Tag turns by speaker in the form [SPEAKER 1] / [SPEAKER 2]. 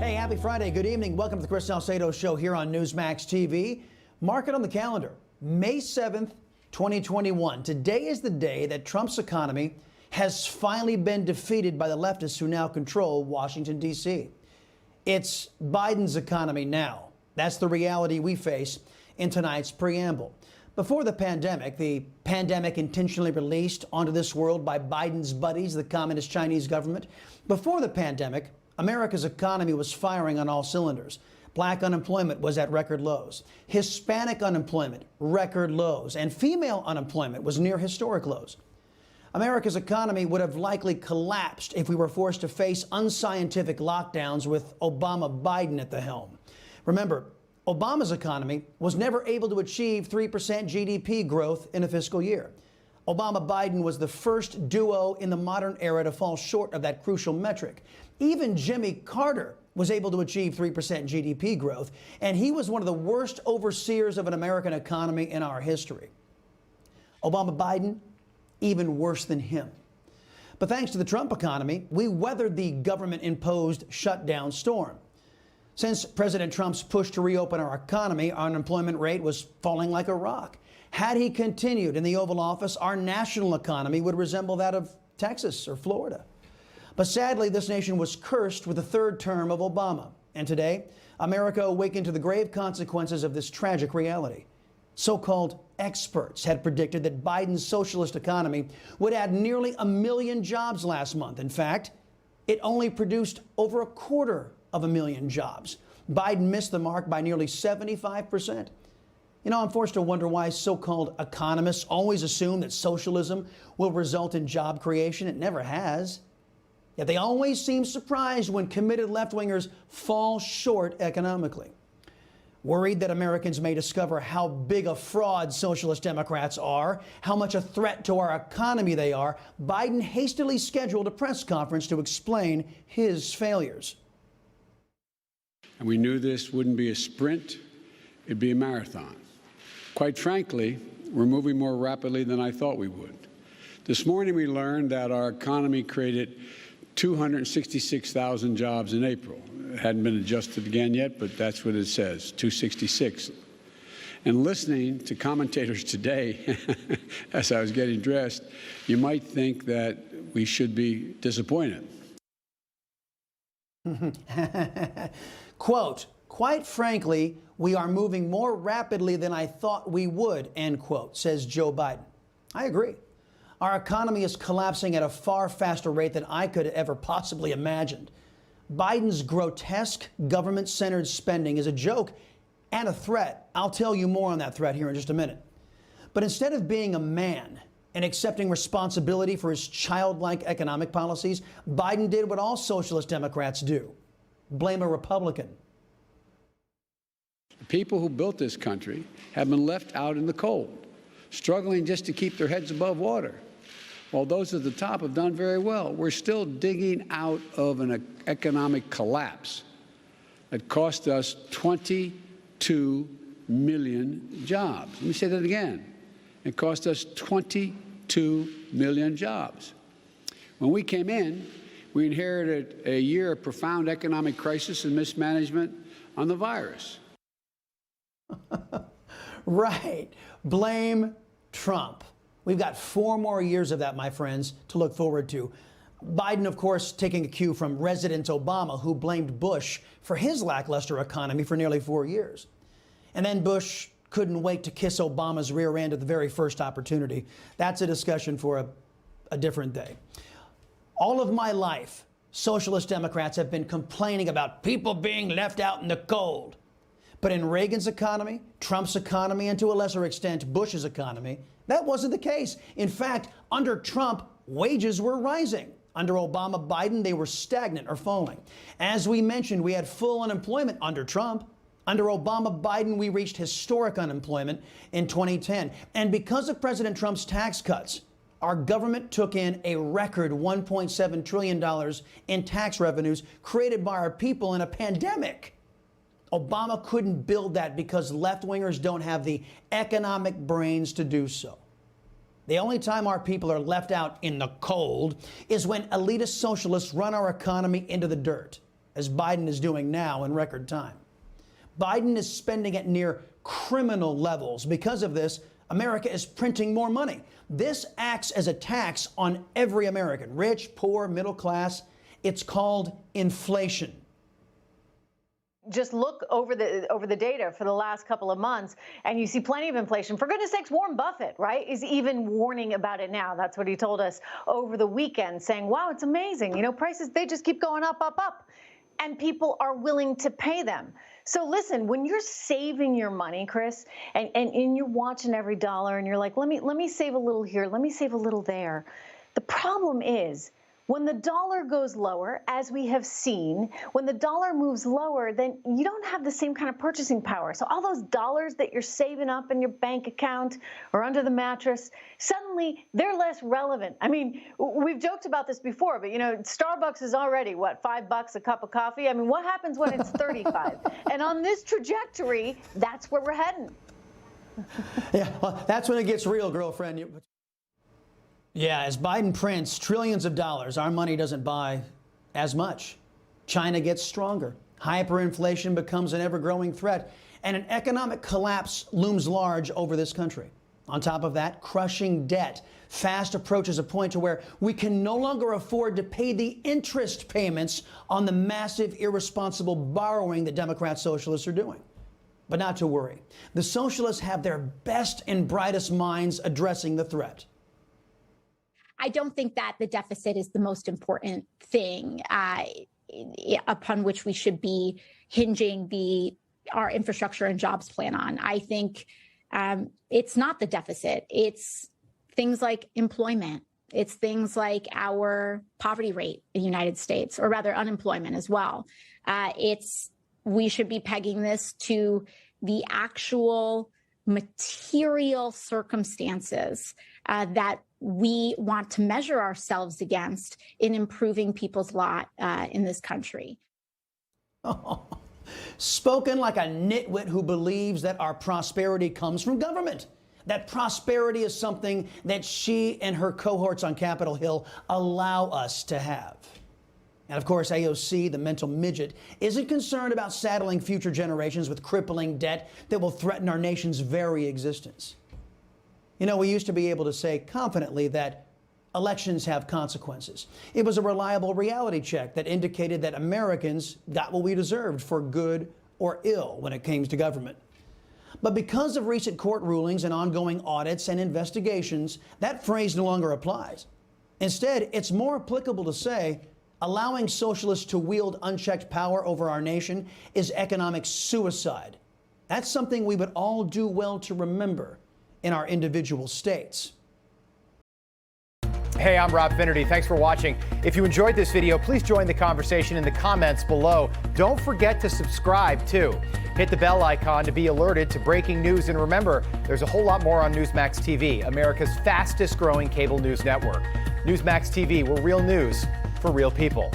[SPEAKER 1] Hey, happy Friday. Good evening. Welcome to the Chris Salcedo Show here on Newsmax TV. Mark it on the calendar. May 7th, 2021. Today is the day that Trump's economy has finally been defeated by the leftists who now control Washington, D.C. It's Biden's economy now. That's the reality we face in tonight's preamble. Before the pandemic intentionally released onto this world by Biden's buddies, the Communist Chinese government. Before the pandemic, America's economy was firing on all cylinders. Black unemployment was at record lows. Hispanic unemployment, record lows. And female unemployment was near historic lows. America's economy would have likely collapsed if we were forced to face unscientific lockdowns with Obama-Biden at the helm. Remember, Obama's economy was never able to achieve 3% GDP growth in a fiscal year. Obama-Biden was the first duo in the modern era to fall short of that crucial metric. Even Jimmy Carter was able to achieve 3% GDP growth, and he was one of the worst overseers of an American economy in our history. Obama-Biden, even worse than him. But thanks to the Trump economy, we weathered the government-imposed shutdown storm. Since President Trump's push to reopen our economy, our unemployment rate was falling like a rock. Had he continued in the Oval Office, our national economy would resemble that of Texas or Florida. But sadly, this nation was cursed with the third term of Obama. And today, America awakened to the grave consequences of this tragic reality. So-called experts had predicted that Biden's socialist economy would add nearly 1 million jobs last month. In fact, it only produced over 250,000 jobs. Biden missed the mark by nearly 75%. You know, I'm forced to wonder why so-called economists always assume that socialism will result in job creation. It never has. Yet they always seem surprised when committed left-wingers fall short economically. Worried that Americans may discover how big a fraud socialist Democrats are, how much a threat to our economy they are, Biden hastily scheduled a press conference to explain his failures.
[SPEAKER 2] And we knew this wouldn't be a sprint, it'd be a marathon. Quite frankly, we're moving more rapidly than I thought we would. This morning we learned that our economy created 266,000 jobs in April. It hadn't been adjusted again yet, but that's what it says, 266. And listening to commentators today, as I was getting dressed, you might think that we should be disappointed.
[SPEAKER 1] Quote, quite frankly, we are moving more rapidly than I thought we would, end quote, says Joe Biden. I agree. Our economy is collapsing at a far faster rate than I could ever possibly imagined. Biden's grotesque government-centered spending is a joke and a threat. I'll tell you more on that threat here in just a minute. But instead of being a man and accepting responsibility for his childlike economic policies, Biden did what all socialist Democrats do: blame a Republican.
[SPEAKER 2] The people who built this country have been left out in the cold, struggling just to keep their heads above water, while those at the top have done very well. We're still digging out of an economic collapse that cost us 22 million jobs. Let me say that again. It cost us 22 million jobs. When we came in, we inherited a year of profound economic crisis and mismanagement on the virus.
[SPEAKER 1] Right. Blame Trump. We've got 4 more years of that, my friends, to look forward to. Biden, of course, taking a cue from President Obama, who blamed Bush for his lackluster economy for nearly 4 years. And then Bush couldn't wait to kiss Obama's rear end at the very first opportunity. That's a discussion for a different day. All of my life, socialist Democrats have been complaining about people being left out in the cold. But in Reagan's economy, Trump's economy, and to a lesser extent, Bush's economy, that wasn't the case. In fact, under Trump, wages were rising. Under Obama-Biden, they were stagnant or falling. As we mentioned, we had full unemployment under Trump. Under Obama-Biden, we reached historic unemployment in 2010. And because of President Trump's tax cuts, our government took in a record $1.7 trillion in tax revenues created by our people in a pandemic. Obama couldn't build that because left-wingers don't have the economic brains to do so. The only time our people are left out in the cold is when elitist socialists run our economy into the dirt. as Biden is doing now in record time. Biden is spending at near criminal levels. Because of this, America is printing more money. This acts as a tax on every American, rich, poor, middle class. It's called inflation.
[SPEAKER 3] Just look over the data for the last couple of months, and you see plenty of inflation. For goodness sakes, Warren Buffett, right, is even warning about it now. That's what he told us over the weekend, saying, wow, it's amazing. You know, prices, they just keep going up, up, up. And people are willing to pay them. So listen, when you're saving your money, Chris, and you're watching every dollar, and you're like, let me save a little here, let me save a little there. The problem is, when the dollar goes lower, as we have seen, when the dollar moves lower, then you don't have the same kind of purchasing power. So all those dollars that you're saving up in your bank account or under the mattress, suddenly they're less relevant. I mean, we've joked about this before, but you know, Starbucks is already, what, $5 a cup of coffee? I mean, what happens when it's 35? And on this trajectory, that's where we're heading.
[SPEAKER 1] Yeah, well, that's when it gets real, girlfriend. Yeah, as Biden prints trillions of dollars, our money doesn't buy as much. China gets stronger. Hyperinflation becomes an ever-growing threat, and an economic collapse looms large over this country. On top of that, crushing debt fast approaches a point to where we can no longer afford to pay the interest payments on the massive, irresponsible borrowing that Democrat socialists are doing. But not to worry. The socialists have their best and brightest minds addressing the threat.
[SPEAKER 4] I don't think that the deficit is the most important thing upon which we should be hinging our infrastructure and jobs plan on. I think it's not the deficit. It's things like employment. It's things like our poverty rate in the United States, or rather unemployment as well. We should be pegging this to the actual material circumstances that we want to measure ourselves against in improving people's lot in this country.
[SPEAKER 1] Oh, spoken like a nitwit who believes that our prosperity comes from government, that prosperity is something that she and her cohorts on Capitol Hill allow us to have. And of course, AOC, the mental midget, isn't concerned about saddling future generations with crippling debt that will threaten our nation's very existence. You know, we used to be able to say confidently that elections have consequences. It was a reliable reality check that indicated that Americans got what we deserved for good or ill when it came to government. But because of recent court rulings and ongoing audits and investigations, that phrase no longer applies. Instead, it's more applicable to say allowing socialists to wield unchecked power over our nation is economic suicide. That's something we would all do well to remember in our individual states.
[SPEAKER 5] Hey, I'm Rob Finnerty. Thanks for watching. If you enjoyed this video, please join the conversation in the comments below. Don't forget to subscribe, too. Hit the bell icon to be alerted to breaking news. And remember, there's a whole lot more on Newsmax TV, America's fastest growing cable news network. Newsmax TV, where real news for real people.